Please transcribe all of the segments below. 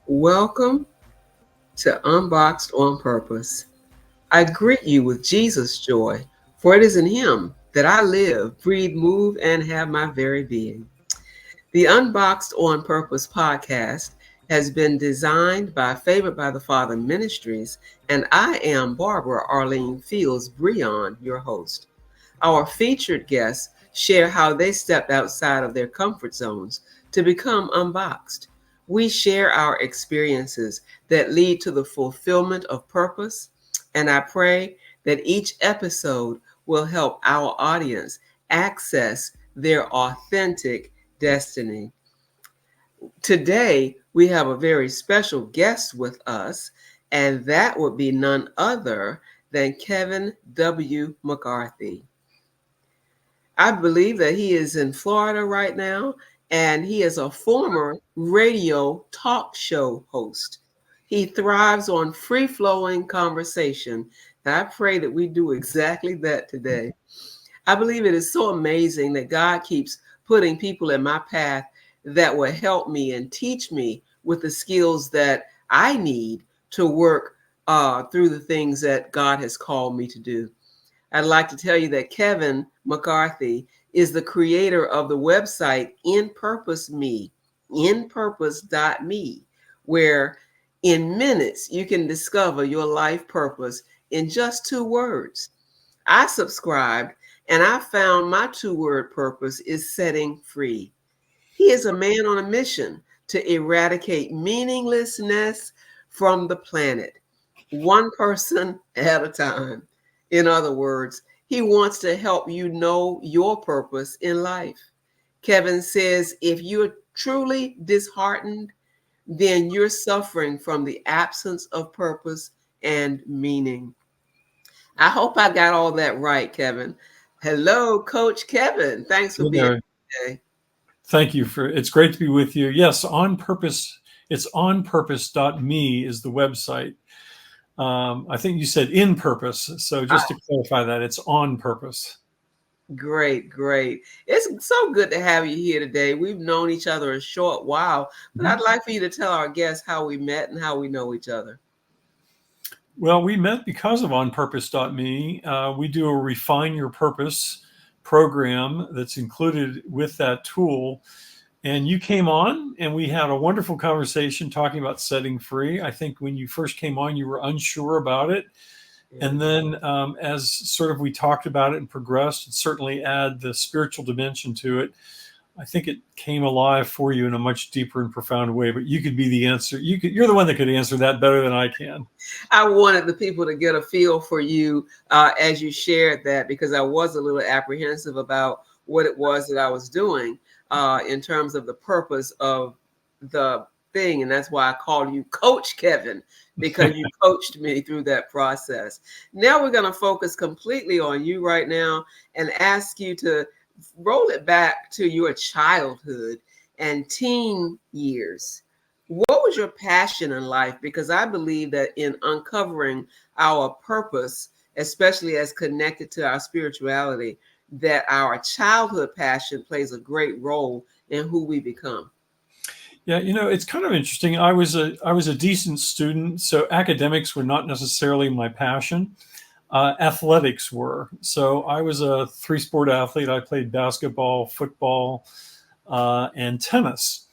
Welcome to Unboxed on Purpose. I greet you with Jesus' joy, for it is in Him that I live, breathe, move, and have my very being. The Unboxed on Purpose podcast has been designed by Favored by the Father Ministries, and I am Barbara Arlene Fields Brehon, your host. Our featured guests share how they stepped outside of their comfort zones to become unboxed. We share our experiences that lead to the fulfillment of purpose, and I pray that each episode will help our audience access their authentic destiny. Today, we have a very special guest with us, and that would be none other than Kevin W. McCarthy. I believe that he is in Florida right now, and he is a former radio talk show host. He thrives on free flowing conversation, and I pray that we do exactly that today. I believe it is so amazing that God keeps putting people in my path that will help me and teach me with the skills that I need to work through the things that God has called me to do. I'd like to tell you that Kevin McCarthy is the creator of the website In Purpose Me, inpurpose.me, where in minutes you can discover your life purpose in just 2 words. I subscribed and I found my 2 word purpose is setting free. He is a man on a mission to eradicate meaninglessness from the planet, one person at a time. In other words, he wants to help you know your purpose in life. Kevin says if you're truly disheartened, then you're suffering from the absence of purpose and meaning. I hope I got all that right, Kevin. Hello, Coach Kevin. Thanks for You being know, here today. thank you it's great to be with you. Yes, on purpose. It's onpurpose.me is the website. I think you said in purpose. So just to clarify that, it's on purpose. Great, great. It's so good to have you here today. We've known each other a short while, but I'd Mhm. like for you to tell our guests how we met and how we know each other. Well, we met because of onpurpose.me. We do a Refine Your Purpose program that's included with that tool. And you came on and we had a wonderful conversation talking about setting free. I think when you first came on, you were unsure about it. Yeah. And then as sort of we talked about it and progressed, and certainly add the spiritual dimension to it, I think it came alive for you in a much deeper and profound way. But you could be the answer. You're the one that could answer that better than I can. I wanted the people to get a feel for you as you shared that because I was a little apprehensive about what it was that I was doing in terms of the purpose of the thing. And that's why I called you Coach Kevin because you coached me through that process. Now we're going to focus completely on you right now and ask you to roll it back to your childhood and teen years. What was your passion in life? Because I believe that in uncovering our purpose, especially as connected to our spirituality, that our childhood passion plays a great role in who we become. Yeah, it's kind of interesting. I was a decent student, so academics were not necessarily my passion. Athletics were. So I was a three-sport athlete. I played basketball, football, and tennis.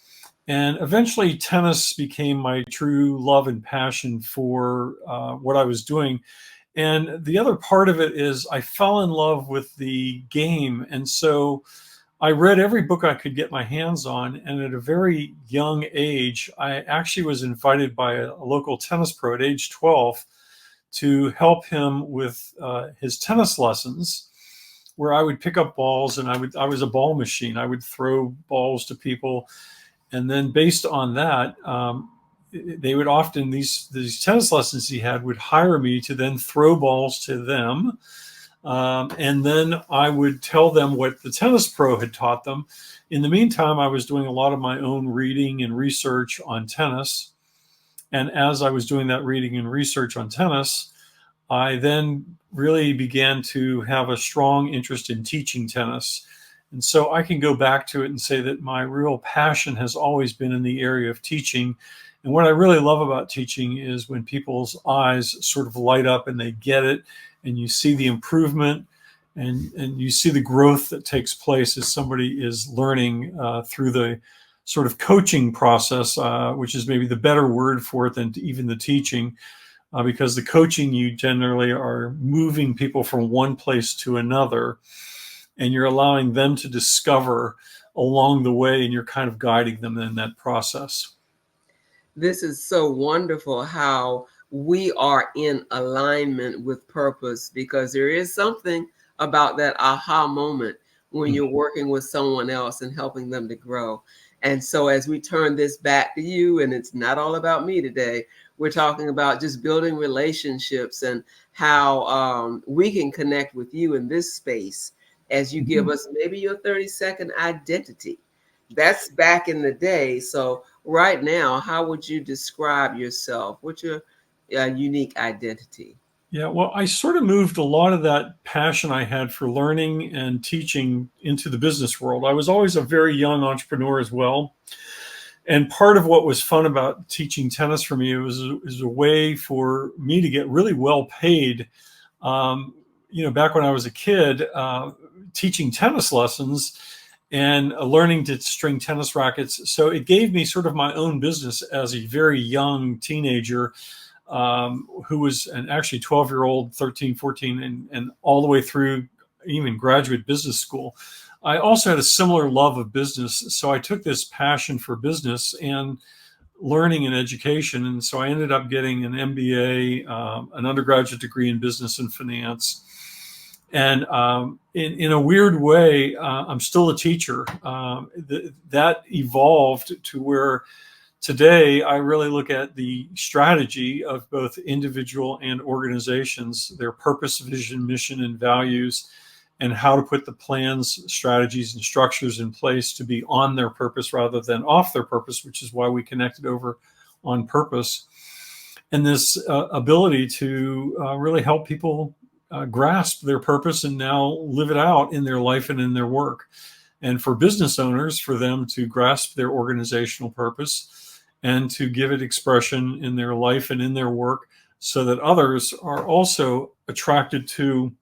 And eventually, tennis became my true love and passion for what I was doing. And the other part of it is I fell in love with the game. And so I read every book I could get my hands on. And at a very young age, I actually was invited by a local tennis pro at age 12 to help him with his tennis lessons, where I would pick up balls and I was a ball machine. I would throw balls to people. And then based on that, they would often, these tennis lessons he had would hire me to then throw balls to them. And then I would tell them what the tennis pro had taught them. In the meantime, I was doing a lot of my own reading and research on tennis. And as I was doing that reading and research on tennis, I then really began to have a strong interest in teaching tennis. And so I can go back to it and say that my real passion has always been in the area of teaching And what I really love about teaching is when people's eyes sort of light up and they get it, and you see the improvement, and you see the growth that takes place as somebody is learning through the sort of coaching process, which is maybe the better word for it than even the teaching, because the coaching, you generally are moving people from one place to another, and you're allowing them to discover along the way, and you're kind of guiding them in that process. This is so wonderful how we are in alignment with purpose, because there is something about that aha moment when you're working with someone else and helping them to grow. And so as we turn this back to you, and it's not all about me today, we're talking about just building relationships and how we can connect with you in this space as you give us maybe your 30-second identity. That's back in the day. So right now, how would you describe yourself? What's your unique identity? Yeah, well, I sort of moved a lot of that passion I had for learning and teaching into the business world. I was always a very young entrepreneur as well. And part of what was fun about teaching tennis for me was a way for me to get really well paid. Back when I was a kid, teaching tennis lessons and learning to string tennis rackets. So it gave me sort of my own business as a very young teenager, who was an actually 12-year-old, 13, 14, and all the way through even graduate business school. I also had a similar love of business. So I took this passion for business and learning and education. And so I ended up getting an MBA, an undergraduate degree in business and finance. And in a weird way, I'm still a teacher. That evolved to where today I really look at the strategy of both individual and organizations, their purpose, vision, mission, and values, and how to put the plans, strategies, and structures in place to be on their purpose rather than off their purpose, which is why we connected over on purpose. And this ability to really help people grasp their purpose and now live it out in their life and in their work. And for business owners, for them to grasp their organizational purpose and to give it expression in their life and in their work, so that others are also attracted to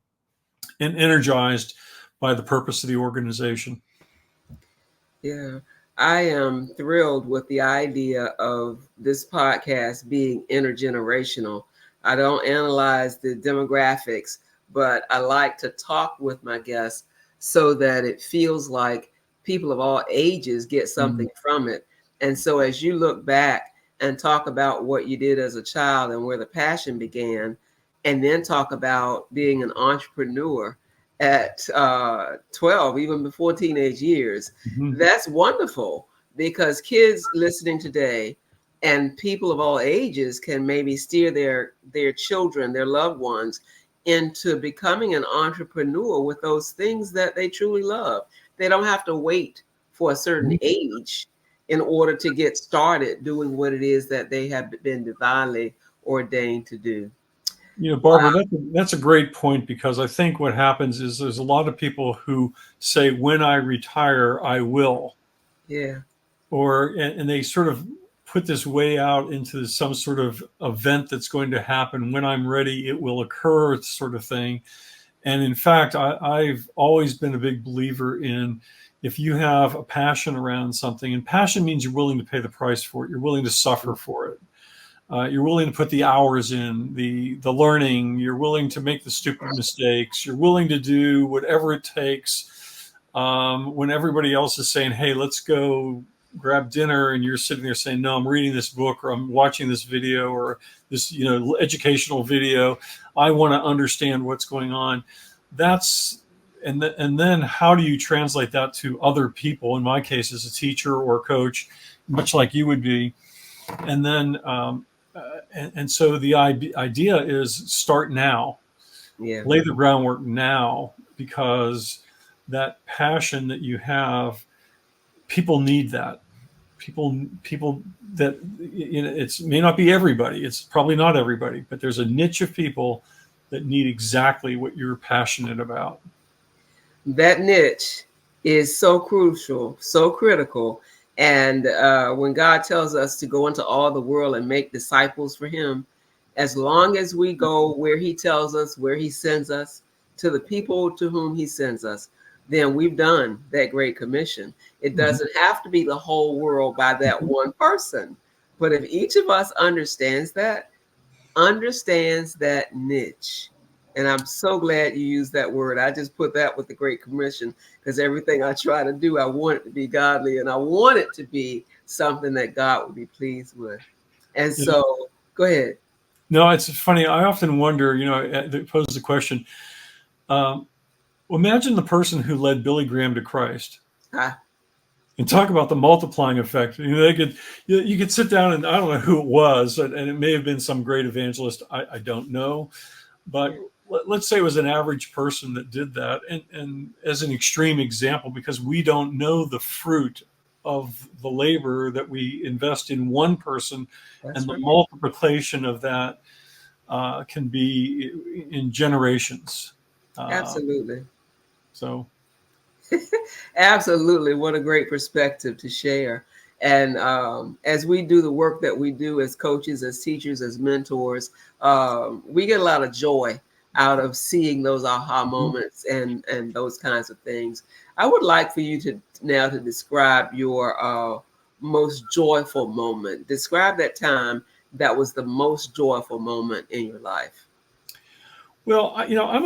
and energized by the purpose of the organization. Yeah, I am thrilled with the idea of this podcast being intergenerational. I don't analyze the demographics, but I like to talk with my guests so that it feels like people of all ages get something from it. And so as you look back and talk about what you did as a child and where the passion began, and then talk about being an entrepreneur at 12, even before teenage years, that's wonderful, because kids listening today and people of all ages can maybe steer their children, their loved ones, into becoming an entrepreneur with those things that they truly love. They don't have to wait for a certain age in order to get started doing what it is that they have been divinely ordained to do. Barbara, that's a great point, because I think what happens is there's a lot of people who say, when I retire, I will. Yeah. And they sort of put this way out into some sort of event that's going to happen. When I'm ready, it will occur, sort of thing. And in fact, I've always been a big believer in, if you have a passion around something, and passion means you're willing to pay the price for it, you're willing to suffer for it. You're willing to put the hours in, the learning, you're willing to make the stupid mistakes, you're willing to do whatever it takes, when everybody else is saying, hey, let's go grab dinner, and you're sitting there saying, no, I'm reading this book, or I'm watching this video, or this educational video. I want to understand what's going on. And then how do you translate that to other people? In my case, as a teacher or coach, much like you would be. And then and so the idea is, start now. Yeah. Lay the groundwork now, because that passion that you have, people need that. People that, it may not be everybody. It's probably not everybody, but there's a niche of people that need exactly what you're passionate about. That niche is so crucial, so critical. And when God tells us to go into all the world and make disciples for him, as long as we go where he tells us, where he sends us, to the people to whom he sends us, then we've done that great commission. It doesn't have to be the whole world by that one person. But if each of us understands that niche, and I'm so glad you used that word. I just put that with the Great Commission because everything I try to do, I want it to be godly and I want it to be something that God would be pleased with. And Yeah. so, go ahead. No, it's funny. I often wonder, pose the question. Imagine the person who led Billy Graham to Christ. Ah, And talk about the multiplying effect. You could sit down and I don't know who it was, and it may have been some great evangelist. I don't know, but let's say it was an average person that did that. And as an extreme example, because we don't know the fruit of the labor that we invest in one person, that's and the right. multiplication of that can be in generations. Absolutely. So. Absolutely. What a great perspective to share. And as we do the work that we do as coaches, as teachers, as mentors, we get a lot of joy out of seeing those aha moments and those kinds of things. I would like for you to now to describe your most joyful moment. Describe that time that was the most joyful moment in your life. Well, I'm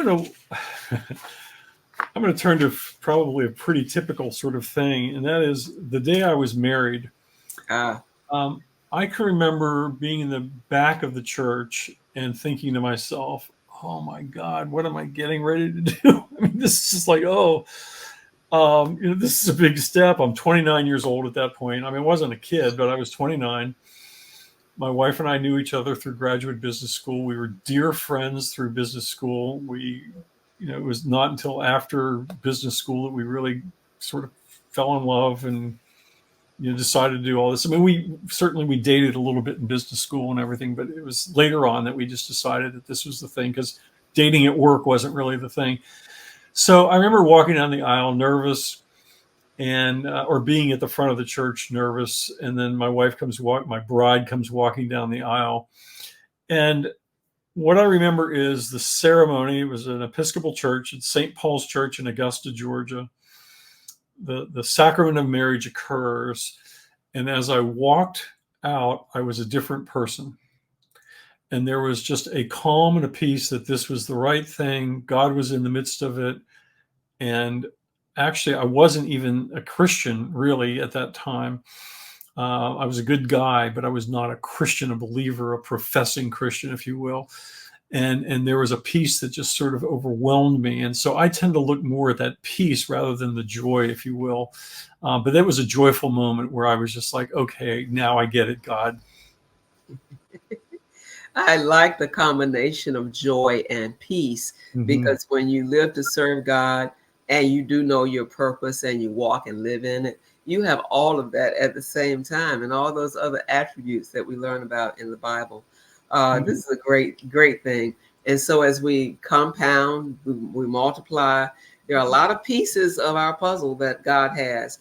going to turn to probably a pretty typical sort of thing, and that is the day I was married. Ah, I can remember being in the back of the church and thinking to myself, "Oh my God, what am I getting ready to do?" I mean, this is just like, this is a big step. I'm 29 years old at that point. I mean, I wasn't a kid, but I was 29. My wife and I knew each other through graduate business school. We were dear friends through business school. It was not until after business school that we really sort of fell in love and decided to do all this. I mean, we dated a little bit in business school and everything, but it was later on that we just decided that this was the thing, because dating at work wasn't really the thing. So I remember walking down the aisle nervous, and or being at the front of the church nervous, and then my bride comes walking down the aisle, and what I remember is the ceremony. It was an Episcopal church. It's St. Paul's Church in Augusta, Georgia. The sacrament of marriage occurs, and as I walked out, I was a different person. And there was just a calm and a peace that this was the right thing. God was in the midst of it. And actually, I wasn't even a Christian really at that time. I was a good guy, but I was not a Christian, a believer, a professing Christian, if you will. And there was a peace that just sort of overwhelmed me. And so I tend to look more at that peace rather than the joy, if you will. But that was a joyful moment where I was just like, okay, now I get it, God. I like the combination of joy and peace, because when you live to serve God and you do know your purpose and you walk and live in it, you have all of that at the same time, and all those other attributes that we learn about in the Bible. This is a great, great thing. And so as we compound, we multiply, there are a lot of pieces of our puzzle that God has.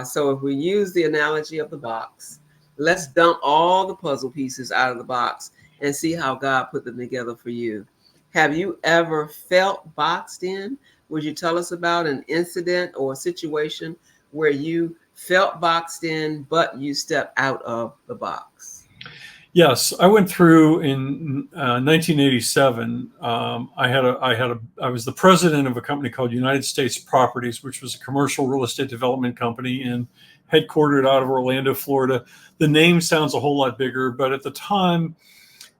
So if we use the analogy of the box, let's dump all the puzzle pieces out of the box and see how God put them together for you. Have you ever felt boxed in? Would you tell us about an incident or a situation where you felt boxed in, but you stepped out of the box? Yes, I went through in 1987. I was the president of a company called United States Properties, which was a commercial real estate development company and headquartered out of Orlando, Florida. The name sounds a whole lot bigger, but at the time,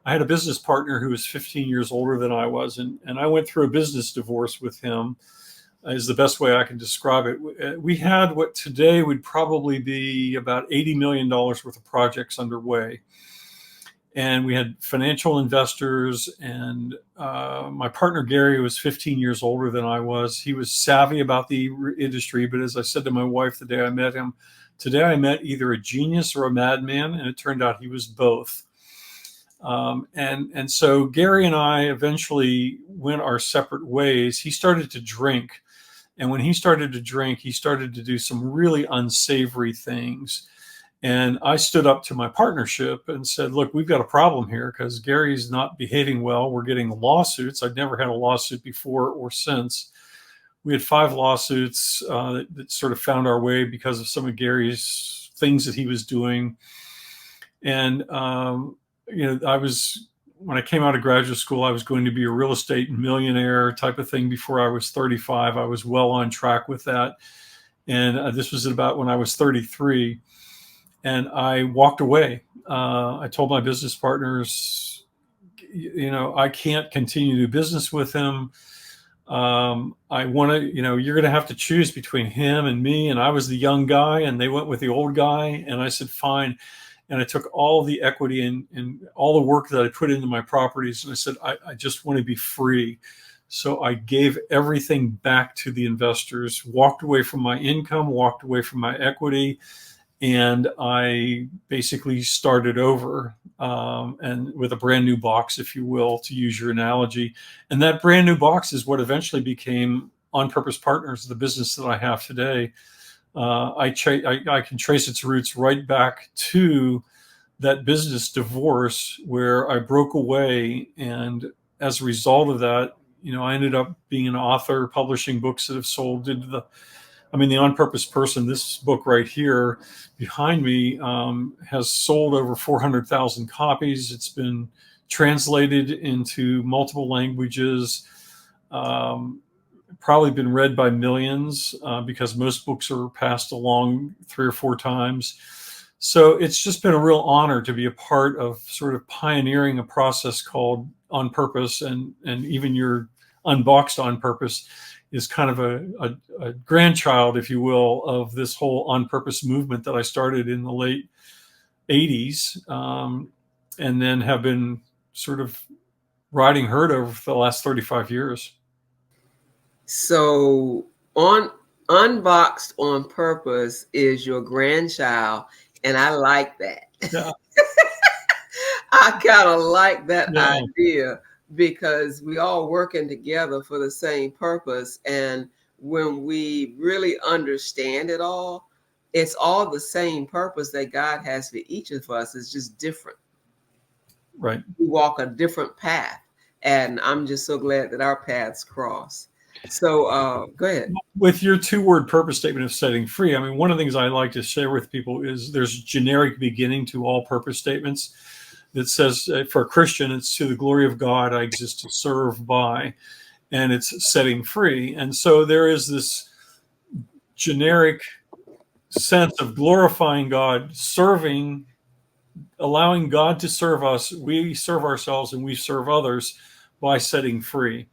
I had a business partner who was 15 years older than I was, and I went through a business divorce with him, is the best way I can describe it. We had what today would probably be about $80 million worth of projects underway. And we had financial investors, and my partner, Gary, was 15 years older than I was. He was savvy about the industry, but as I said to my wife the day I met him, today I met either a genius or a madman, and it turned out he was both. And so Gary and I eventually went our separate ways. He started to drink, And when he started to drink, he started to do some really unsavory things. And I stood up to my partnership and said, look, we've got a problem here because Gary's not behaving well. We're getting lawsuits. I'd never had a lawsuit before or since. We had 5 lawsuits that sort of found our way because of some of Gary's things that he was doing. And, when I came out of graduate school, I was going to be a real estate millionaire type of thing before I was 35. I was well on track with that. And this was about when I was 33. And I walked away. I told my business partners, I can't continue to do business with him. I want to, you're going to have to choose between him and me. And I was the young guy and they went with the old guy. And I said, fine. And I took all the equity and all the work that I put into my properties. And I said, I just want to be free. So I gave everything back to the investors, walked away from my income, walked away from my equity. And I basically started over and with a brand new box, if you will, to use your analogy. And that brand new box is what eventually became On Purpose Partners, the business that I have today. I can trace its roots right back to that business divorce where I broke away. And as a result of that, I ended up being an author, publishing books that have sold into the On Purpose Person, this book right here behind me has sold over 400,000 copies. It's been translated into multiple languages, probably been read by millions because most books are passed along 3 or 4 times. So it's just been a real honor to be a part of sort of pioneering a process called On Purpose, and even your Unboxed On Purpose is kind of a grandchild, if you will, of this whole On Purpose movement that I started in the late 80s, and then have been sort of riding herd over for the last 35 years. So Unboxed On Purpose is your grandchild, and I like that. Yeah. I kind of like that Yeah. idea, because we all working together for the same purpose. And when we really understand it all, it's all the same purpose that God has for each of us. It's just different. Right. We walk a different path. And I'm just so glad that our paths cross. So go ahead. With your 2-word purpose statement of setting free, one of the things I like to share with people is there's a generic beginning to all purpose statements that says, for a Christian, it's to the glory of God I exist to serve by, and it's setting free. And so there is this generic sense of glorifying God, serving, allowing God to serve us. We serve ourselves and we serve others by setting free.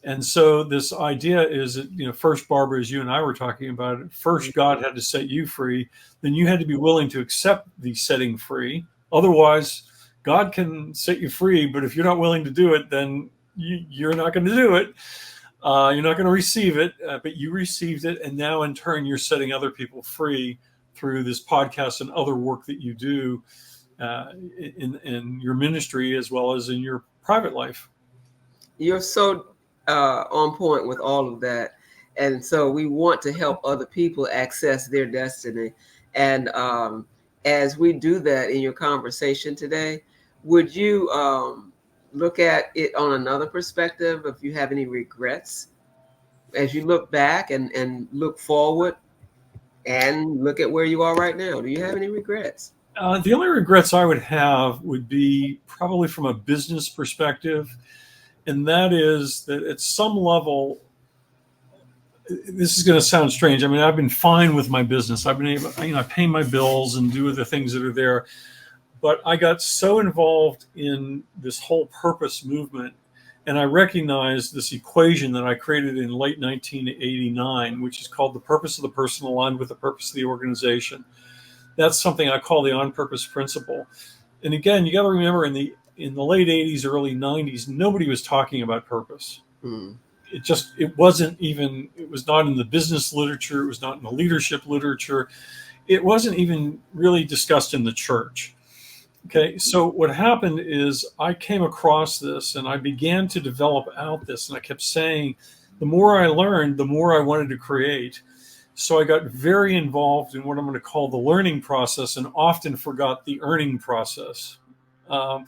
And so this idea is that, first, Barbara, as you and I were talking about it, first God had to set you free, then you had to be willing to accept the setting free. Otherwise, God can set you free, but if you're not willing to do it, then you're not going to do it. You're not going to receive it, but you received it. And now in turn, you're setting other people free through this podcast and other work that you do in your ministry as well as in your private life. You're so on point with all of that. And so we want to help other people access their destiny. And as we do that in your conversation today, would you look at it on another perspective? If you have any regrets as you look back and look forward and look at where you are right now, do you have any regrets? The only regrets I would have would be probably from a business perspective. And that is that at some level, this is going to sound strange. I've been fine with my business. I've been able, I pay my bills and do the things that are there. But I got so involved in this whole purpose movement, and I recognized this equation that I created in late 1989, which is called the purpose of the person aligned with the purpose of the organization. That's something I call the on-purpose principle. And again, you got to remember in the late 80s, early 90s, nobody was talking about purpose. It was not in the business literature. It was not in the leadership literature. It wasn't even really discussed in the church. Okay, so what happened is I came across this and I began to develop out this, and I kept saying, the more I learned, the more I wanted to create. So I got very involved in what I'm going to call the learning process and often forgot the earning process. Um,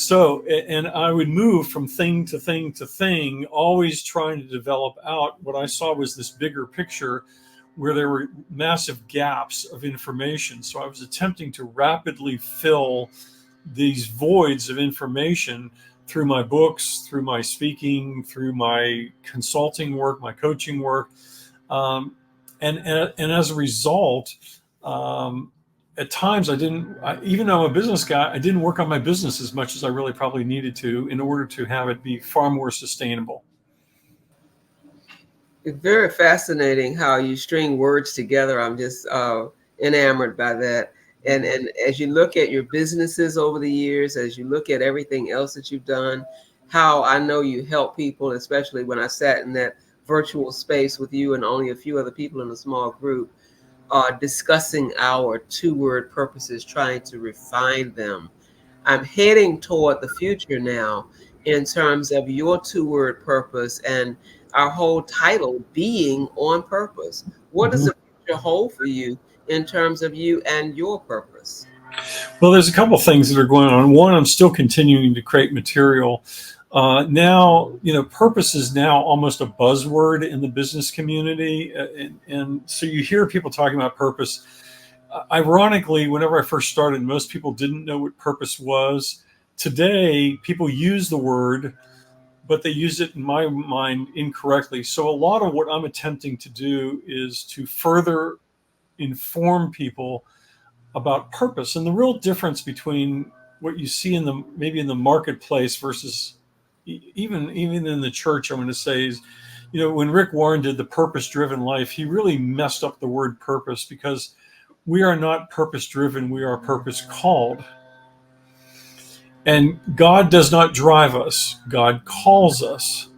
and I would move from thing to thing to thing, always trying to develop out what I saw was this bigger picture where there were massive gaps of information. So I was attempting to rapidly fill these voids of information through my books, through my speaking, through my consulting work, my coaching work. Um, and as a result, at times even though I'm a business guy, I didn't work on my business as much as I really probably needed to in order to have it be far more sustainable. It's very fascinating how you string words together. I'm just enamored by that. And as you look at your businesses over the years, as you look at everything else that you've done, how I know you help people, especially when I sat in that virtual space with you and only a few other people in a small group, discussing our two-word purposes, trying to refine them. I'm heading toward the future now in terms of your two-word purpose and our whole title being on purpose. What does Mhm. the future hold for you in terms of you and your purpose? Well, there's a couple of things that are going on. One, I'm still continuing to create material. Now, purpose is now almost a buzzword in the business community. And so you hear people talking about purpose. Ironically, whenever I first started, most people didn't know what purpose was. Today, people use the word, but they use it in my mind incorrectly. So a lot of what I'm attempting to do is to further inform people about purpose and the real difference between what you see maybe in the marketplace versus even in the church. I'm going to say is, when Rick Warren did the purpose driven life, he really messed up the word purpose, because we are not purpose driven, we are purpose called. And God does not drive us, God calls us.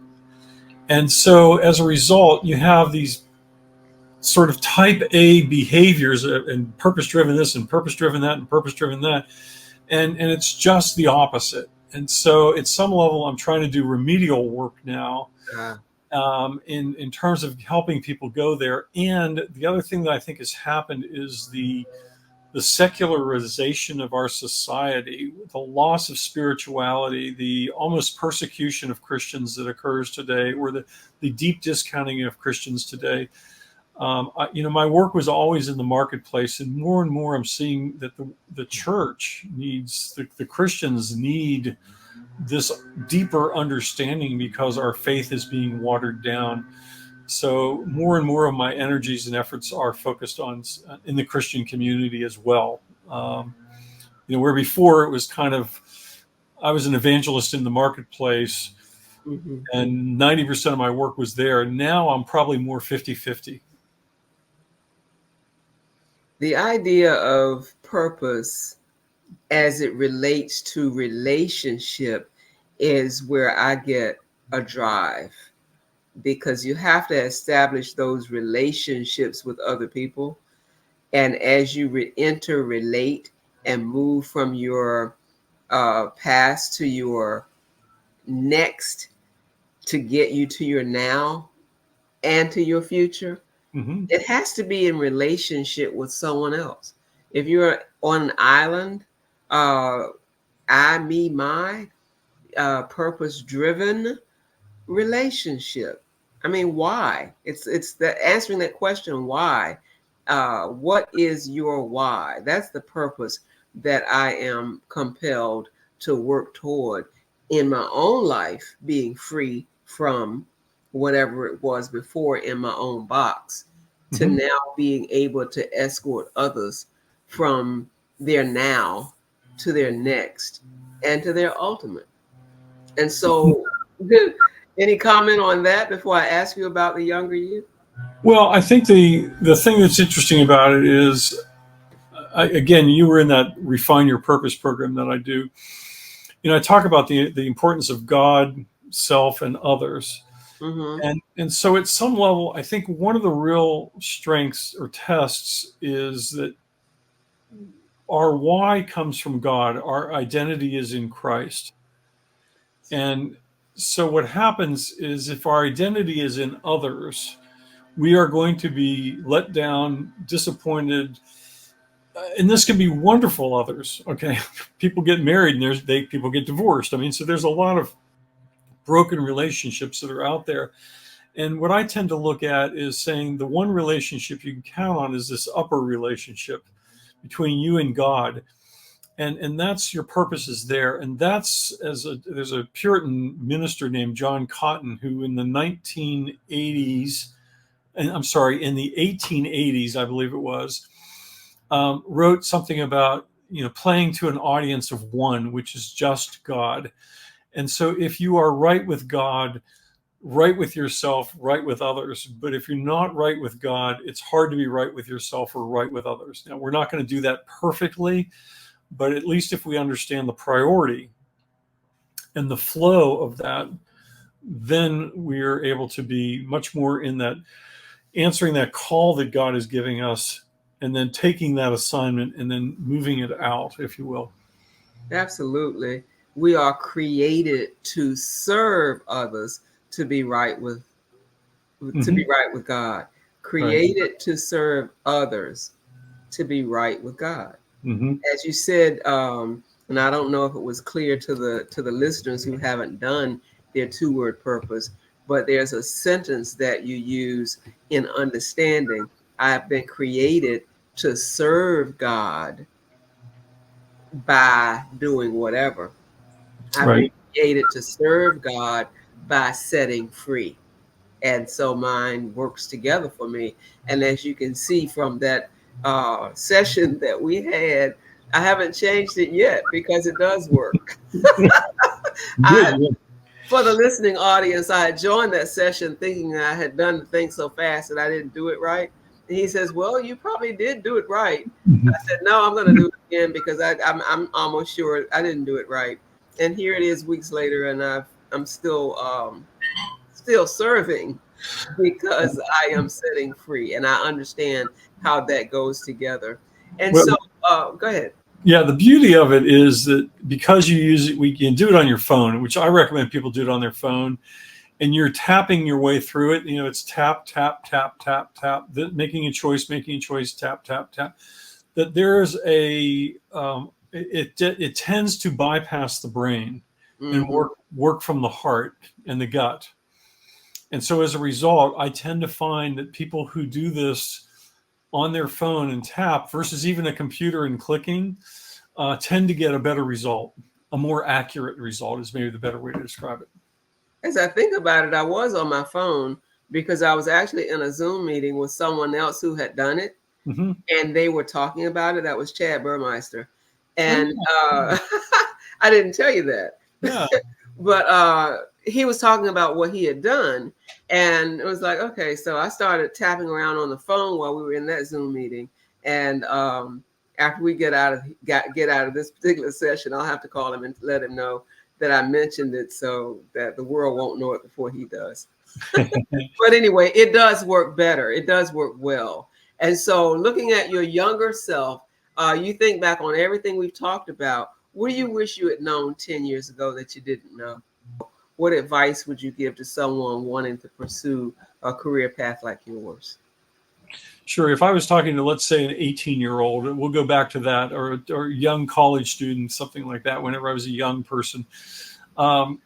And so as a result, you have these sort of type A behaviors, and purpose driven this and purpose driven that and purpose driven that. And it's just the opposite. And so at some level, I'm trying to do remedial work now, Uh, in terms of helping people go there. And the other thing that I think has happened is the secularization of our society, the loss of spirituality, the almost persecution of Christians that occurs today, or the deep discounting of Christians today. My work was always in the marketplace, and more I'm seeing that the church needs, the Christians need this deeper understanding, because our faith is being watered down. So more and more of my energies and efforts are focused on in the Christian community as well. Where before it was kind of, I was an evangelist in the marketplace, mhm. and 90% of my work was there. Now I'm probably more 50-50. The idea of purpose as it relates to relationship is where I get a drive, because you have to establish those relationships with other people. And as you interrelate and move from your past to your next to get you to your now and to your future, Mm-hmm. it has to be in relationship with someone else. If you're on an island, uh, I, me, my, purpose driven relationship. I mean, why? It's the answering that question, why? What is your why? That's the purpose that I am compelled to work toward in my own life, being free from whatever it was before in my own box, to Mm-hmm. now being able to escort others from their now to their next and to their ultimate. And so, any comment on that before I ask you about the younger you? Well, I think the thing that's interesting about it is, again, you were in that Refine Your Purpose program that I do. I talk about the importance of God, self, and others. Mm-hmm. And so at some level, I think one of the real strengths or tests is that our why comes from God. Our identity is in Christ. And So what happens is if our identity is in others, we are going to be let down, disappointed, and this can be wonderful others. Okay, people get married and people get divorced. I mean, so there's a lot of broken relationships that are out there. And what I tend to look at is saying the one relationship you can count on is this upper relationship between you and God. And that's your purpose is there. And there's a Puritan minister named John Cotton who in the 1980s, and I'm sorry, in the 1880s, I believe it was, wrote something about, playing to an audience of one, which is just God. And so if you are right with God, right with yourself, right with others. But if you're not right with God, it's hard to be right with yourself or right with others. Now, we're not going to do that perfectly, but at least if we understand the priority and the flow of that, then we're able to be much more in that answering that call that God is giving us and then taking that assignment and then moving it out, if you will. Absolutely. We are created to serve others, to be right with God. Created right. To serve others, to be right with God. Mm-hmm. As you said, and I don't know if it was clear to the listeners who haven't done their 2-word purpose, but there's a sentence that you use in understanding. I have been created to serve God by doing whatever. I've been created to serve God by setting free. And so mine works together for me. And as you can see from that session that we had, I haven't changed it yet because it does work. For the listening audience, I had joined that session thinking that I had done the thing so fast that I didn't do it right. And he says, well, you probably did do it right. Mm-hmm. I said, no, I'm going to do it again because I'm almost sure I didn't do it right. And here it is weeks later, and I'm still serving because I am setting free, and I understand how that goes together. And so, go ahead. Yeah, the beauty of it is that because you use it, we can do it on your phone, which I recommend people do it on their phone. And you're tapping your way through it. It's tap, tap, tap, tap, tap, making a choice, tap, tap, tap. That there is it tends to bypass the brain and work from the heart and the gut. And so as a result, I tend to find that people who do this on their phone and tap versus even a computer and clicking tend to get a better result. A more accurate result is maybe the better way to describe it. As I think about it, I was on my phone because I was actually in a Zoom meeting with someone else who had done it. Mm-hmm. And they were talking about it. That was Chad Burmeister. And I didn't tell you that. Yeah. But he was talking about what he had done. And it was like, okay, so I started tapping around on the phone while we were in that Zoom meeting. And after we get out of this particular session, I'll have to call him and let him know that I mentioned it so that the world won't know it before he does. But anyway, it does work better. It does work well. And so looking at your younger self, you think back on everything we've talked about. What do you wish you had known 10 years ago that you didn't know? What advice would you give to someone wanting to pursue a career path like yours? Sure. If I was talking to, let's say, an 18-year-old, we'll go back to that, or young college student, something like that, whenever I was a young person. I'm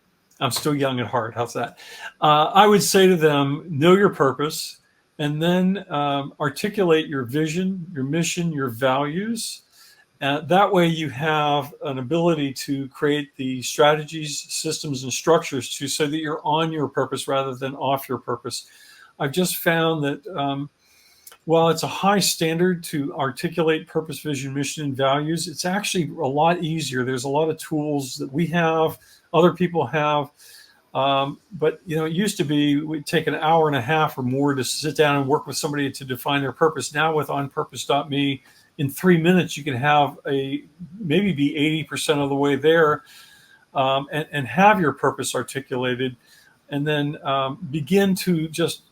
still young at heart. How's that? I would say to them, know your purpose, and then articulate your vision, your mission, your values. That way you have an ability to create the strategies, systems, and structures so that you're on your purpose rather than off your purpose. I've just found that while it's a high standard to articulate purpose, vision, mission, and values, it's actually a lot easier. There's a lot of tools that we have, other people have. But, it used to be we'd take an hour and a half or more to sit down and work with somebody to define their purpose. Now with onpurpose.me, in 3 minutes, you can have maybe be 80% of the way there and have your purpose articulated, and then begin to just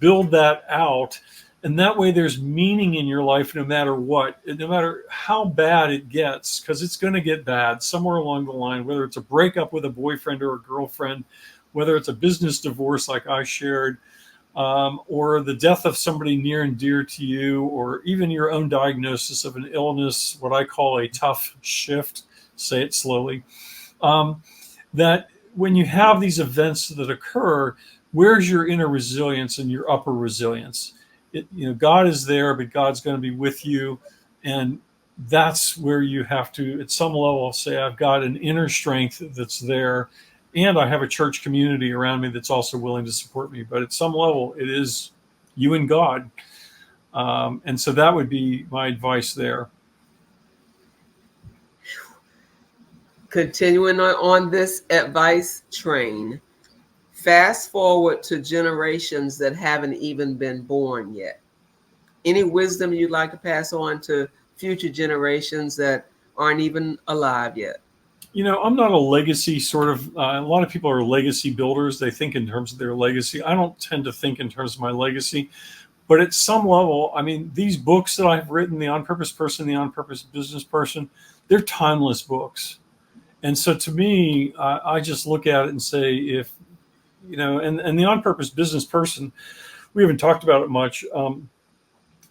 build that out. And that way there's meaning in your life no matter what, no matter how bad it gets, because it's going to get bad somewhere along the line, whether it's a breakup with a boyfriend or a girlfriend, whether it's a business divorce like I shared, or the death of somebody near and dear to you, or even your own diagnosis of an illness, what I call a tough shift, say it slowly, that when you have these events that occur, where's your inner resilience and your upper resilience? God is there, but God's going to be with you. And that's where you have to, at some level, say, I've got an inner strength that's there. And I have a church community around me that's also willing to support me. But at some level, it is you and God. And so that would be my advice there. Continuing on this advice train, fast forward to generations that haven't even been born yet. Any wisdom you'd like to pass on to future generations that aren't even alive yet? I'm not a legacy sort of, a lot of people are legacy builders. They think in terms of their legacy. I don't tend to think in terms of my legacy. But at some level, I mean, these books that I've written, The On Purpose Person, The On Purpose Business Person, they're timeless books. And so to me, I just look at it and say, if, and The On Purpose Business Person, we haven't talked about it much.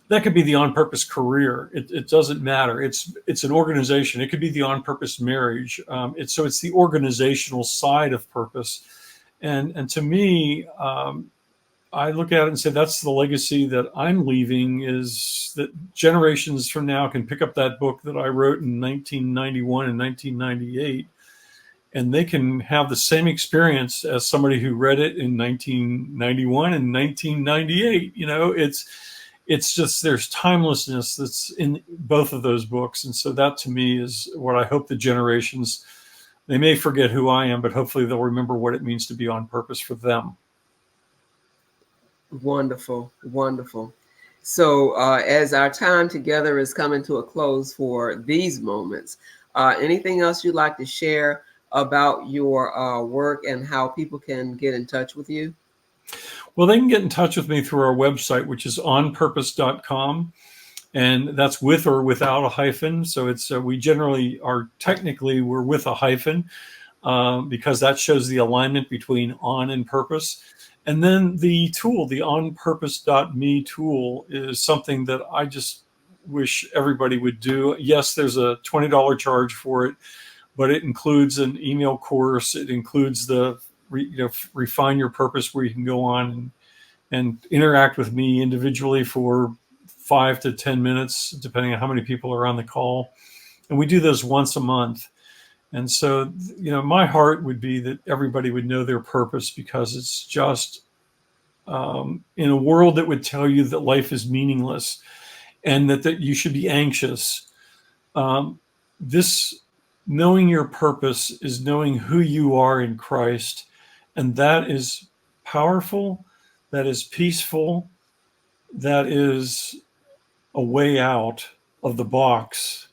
That could be the on purpose career. It doesn't matter. It's an organization. It could be the on purpose marriage. It's the organizational side of purpose. And to me, I look at it and say, that's the legacy that I'm leaving, is that generations from now can pick up that book that I wrote in 1991 and 1998, and they can have the same experience as somebody who read it in 1991 and 1998. It's just, there's timelessness that's in both of those books. And so that to me is what I hope the generations, they may forget who I am, but hopefully they'll remember what it means to be on purpose for them. Wonderful, wonderful. So as our time together is coming to a close for these moments, anything else you'd like to share about your work and how people can get in touch with you? Well, they can get in touch with me through our website, which is onpurpose.com. And that's with or without a hyphen. So it's we generally are we're with a hyphen because that shows the alignment between on and purpose. And then the tool, the onpurpose.me tool, is something that I just wish everybody would do. Yes, there's a $20 charge for it, but it includes an email course. It includes the refine your purpose, where you can go on and interact with me individually for 5 to 10 minutes, depending on how many people are on the call. And we do those once a month. And so, my heart would be that everybody would know their purpose, because it's just in a world that would tell you that life is meaningless and that you should be anxious. This knowing your purpose is knowing who you are in Christ. And that is powerful. That is peaceful. That is a way out of the box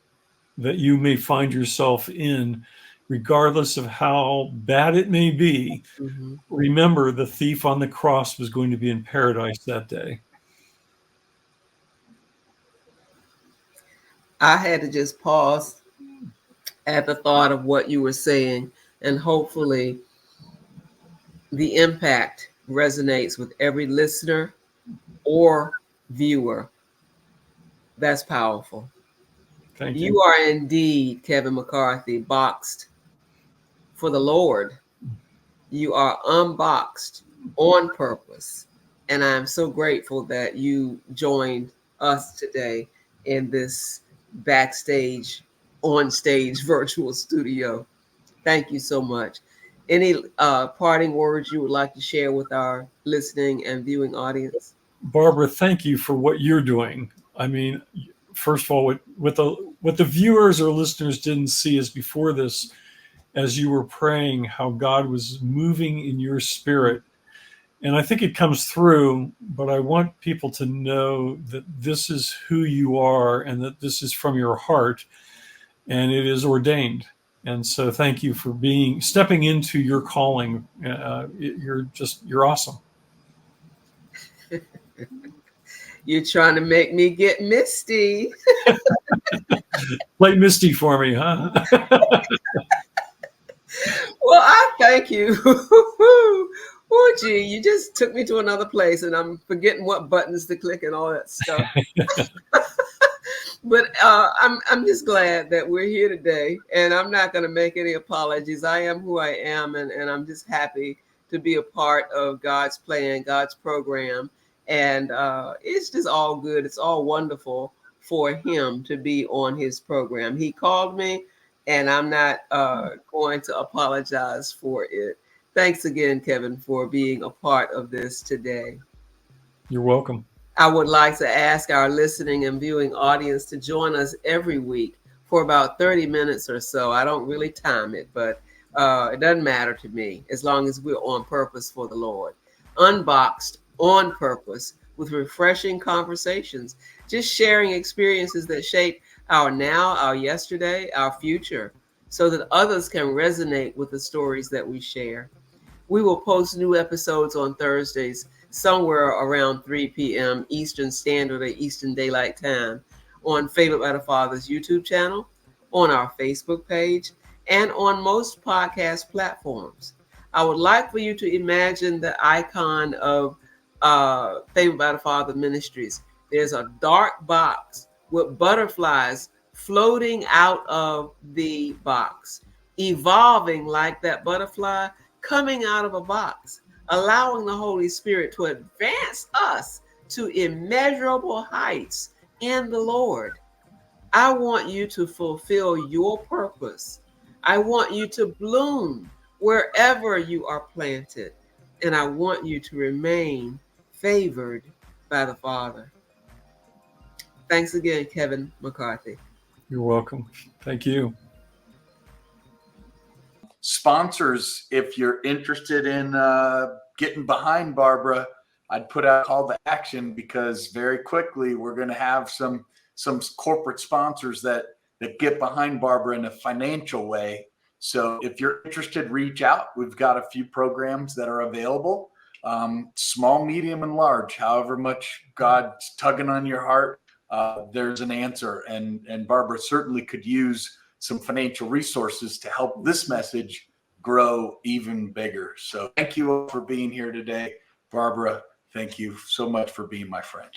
that you may find yourself in, regardless of how bad it may be. Mm-hmm. Remember, the thief on the cross was going to be in paradise that day. I had to just pause at the thought of what you were saying, and hopefully the impact resonates with every listener or viewer. That's powerful. Thank you. You are indeed, Kevin McCarthy, boxed for the Lord. You are unboxed on purpose. And I'm so grateful that you joined us today in this backstage, on stage virtual studio. Thank you so much. Any parting words you would like to share with our listening and viewing audience? Barbara, thank you for what you're doing. I mean, first of all, what the viewers or listeners didn't see is before this, as you were praying, how God was moving in your spirit. And I think it comes through, but I want people to know that this is who you are and that this is from your heart and it is ordained. And so thank you for stepping into your calling. You're awesome. You're trying to make me get misty. Play Misty for me, huh? Well, I thank you. Oh, gee, you just took me to another place, and I'm forgetting what buttons to click and all that stuff. But I'm just glad that we're here today, and I'm not going to make any apologies. I am who I am, and I'm just happy to be a part of God's plan, God's program, and it's just all good. It's all wonderful for Him to be on His program. He called me, and I'm not going to apologize for it. Thanks again, Kevin, for being a part of this today. You're welcome. I would like to ask our listening and viewing audience to join us every week for about 30 minutes or so. I don't really time it, but it doesn't matter to me as long as we're on purpose for the Lord. Unboxed on purpose with refreshing conversations, just sharing experiences that shape our now, our yesterday, our future, so that others can resonate with the stories that we share. We will post new episodes on Thursdays, somewhere around 3 p.m. Eastern Standard or Eastern Daylight Time, on Favored by the Father's YouTube channel, on our Facebook page, and on most podcast platforms. I would like for you to imagine the icon of Favored by the Father Ministries. There's a dark box with butterflies floating out of the box, evolving like that butterfly coming out of a box, allowing the Holy Spirit to advance us to immeasurable heights in the Lord. I want you to fulfill your purpose. I want you to bloom wherever you are planted. And I want you to remain favored by the Father. Thanks again, Kevin McCarthy. You're welcome. Thank you. Sponsors, if you're interested in getting behind Barbara, I'd put out a call to action, because very quickly we're going to have some corporate sponsors that get behind Barbara in a financial way. So if you're interested, reach out. We've got a few programs that are available, small, medium, and large. However much God's tugging on your heart, there's an answer. And Barbara certainly could use some financial resources to help this message grow even bigger. So thank you all for being here today. Barbara, thank you so much for being my friend.